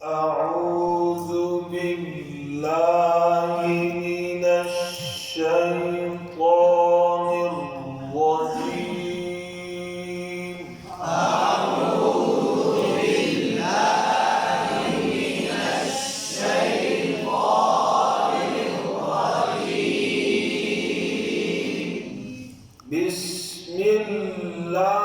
أعوذ بالله من الشيطان الرجيم. بسم الله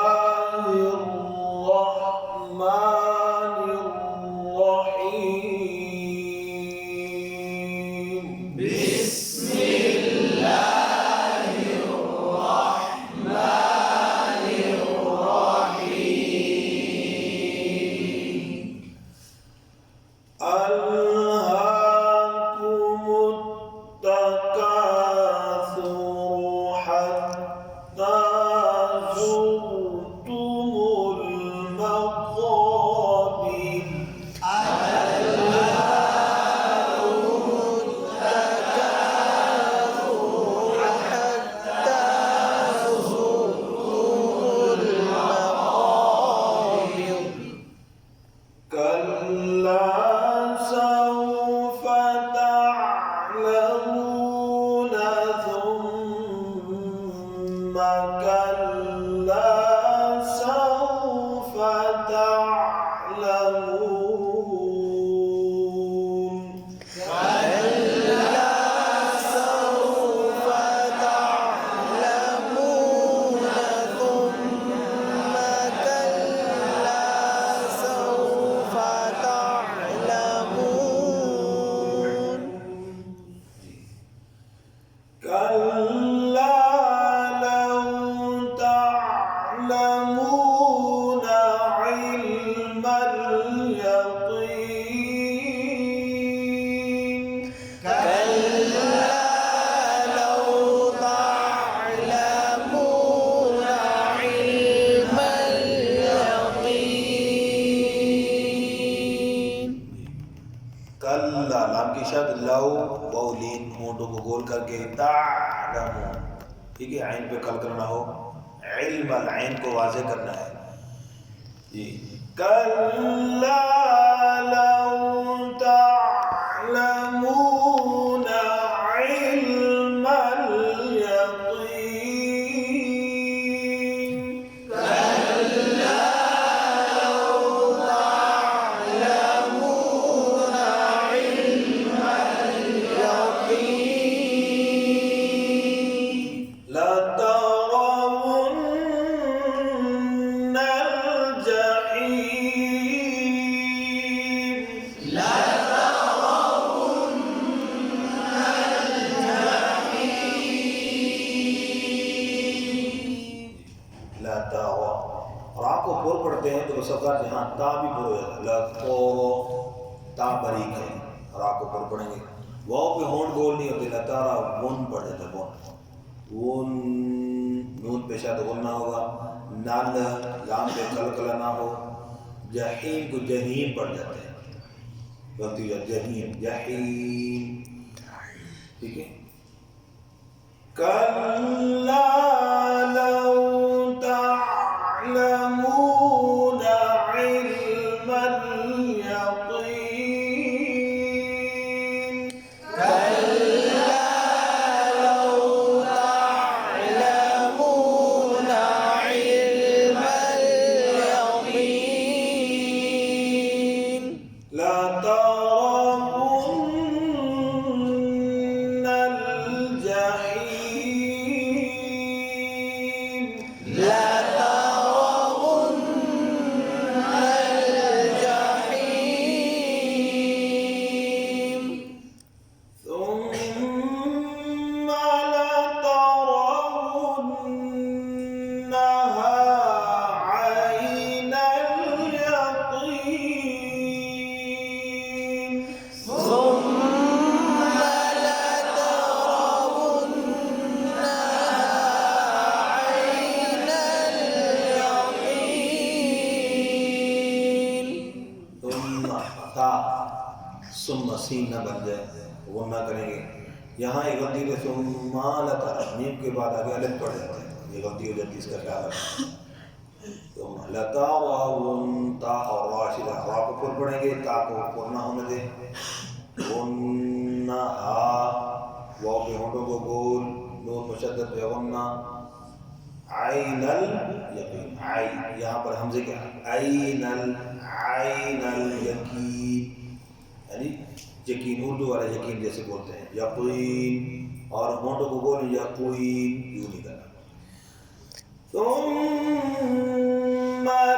الرحمن الرحيم. ألهاكم التكاثر حتى زرتم المقابر. كلا سوف تعلمون ثم كلا سوف تعلمون. كلا لو تعلمون علم اليقين. कल्ला लाम की शद लव वौलीन होंठों को गोल करके तालमू, ठीक है, आइन पे कल करना हो, इल्म अल आइन को वाज़े करना है जी। कल्ला लव तालमून इल्म अल यक़ीन। لترون الجحيم. लतरो रा को बोल पढ़ते हैं तो सफर जहाँ ता भी बोल हो जाता है। लतरो ता बारीक है, रा को बोल पढ़ेंगे, वाव पे होंठ गोल नहीं होते, लतारा वन पढ़ जाता है, वन नून पेशा तो बोलना होगा, नाल लाम पे कलकला ना हो, जहीम को जहीम पढ़ जाते हैं, गलती हो जहीम जहीम, ठीक है। कल्ला लौ تعلمون علم اليقين. لترون الجحيم. ثم لترونها عين اليقين. सुम्मा सीन न बन जाए, वो ना करेंगे। यहाँ एक गलती पे सुम्मा लता नीम के बाद आगे अलग पड़ जाता है, ये गलती हो जाती है, इसका ख्याल रखना। तो लता व ता और रा को पुर पढ़ेंगे, ता को पुर ना होने दे। गुन्ना हा, वाव पे होंठों को गोल, नून मुशद्दद पे गुन्ना। आइनल यकीन, आई यहाँ पर हमजे क्या, आइनल यकीन, यानी यकीन, उर्दू वाला यकीन जैसे बोलते हैं, यकीन, और होंठों को गोल, यकीन, यूं नहीं करना। ثم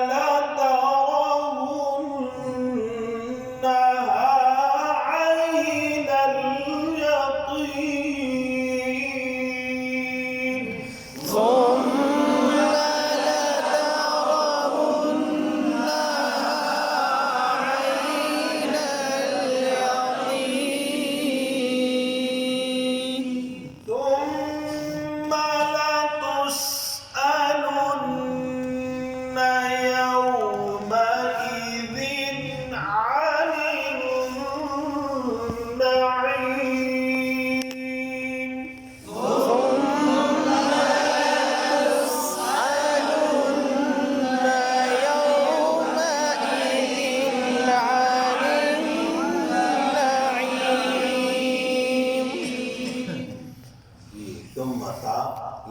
لترونها عين اليقين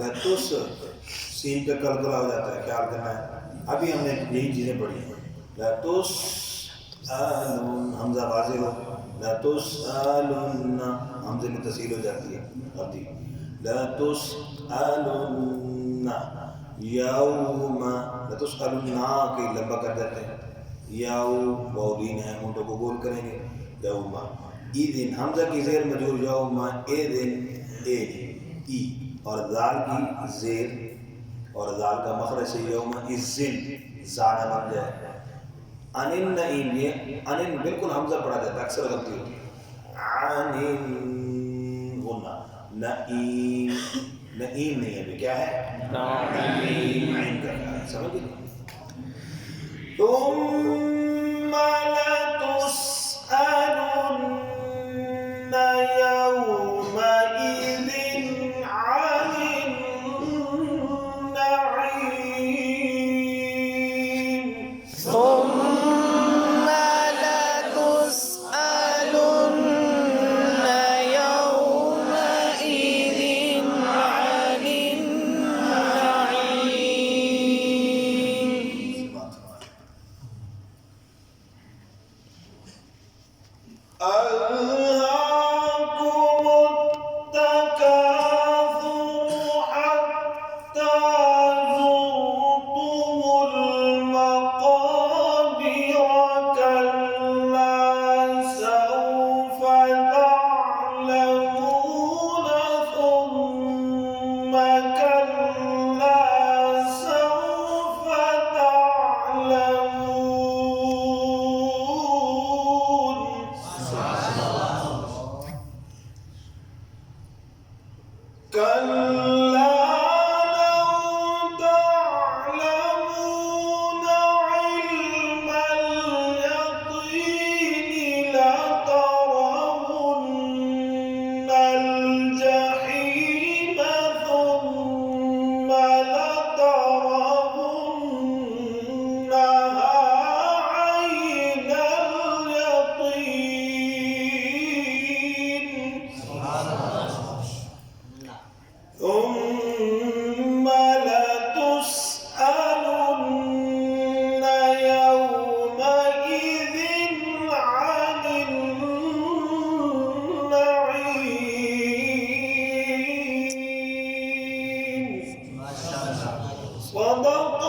लतुस सीन पे कलकला हो जाता है, ख्याल करना है। अभी हमने यही चीज़ें पढ़ी हैं। लतुस हमजा वाज़े हो, लतुस हमजे में तसील हो जाती है अभी। लतुस यौमा, लतुस के लंबा कर देते हैं, यौ बौलीन है, होंठों को गोल करेंगे, यौमा ईदिन, हमजा की ज़ेर मजूर, यौमा एदिन, ए ई, और दाल की ज़ेर और दाल का मखरज से यौमा इज़्ज़िन ज़ाना बन जाए। अनिन नईम, ये अनिन बिल्कुल हमजा पढ़ा जाता है, अक्सर गलती होती है। अनिन गुन्ना, नईम, नईम नहीं है, क्या है, नईम, आइन का है, समझ गए। तुम लतुस्अलुन्न यौमइज़िन अनिन नईम। ثم لتسألن يومئذ عن النعيم. ألهاكم التكاثر حتى زرتم المقابر كلا سوف تعلمون ثم كلا سوف تعلمون. كلا لو تعلمون علم اليقين لترون الجحيم ثم لترونها عين اليقين ثم لتسألن يومئذ عن النعيم. صدق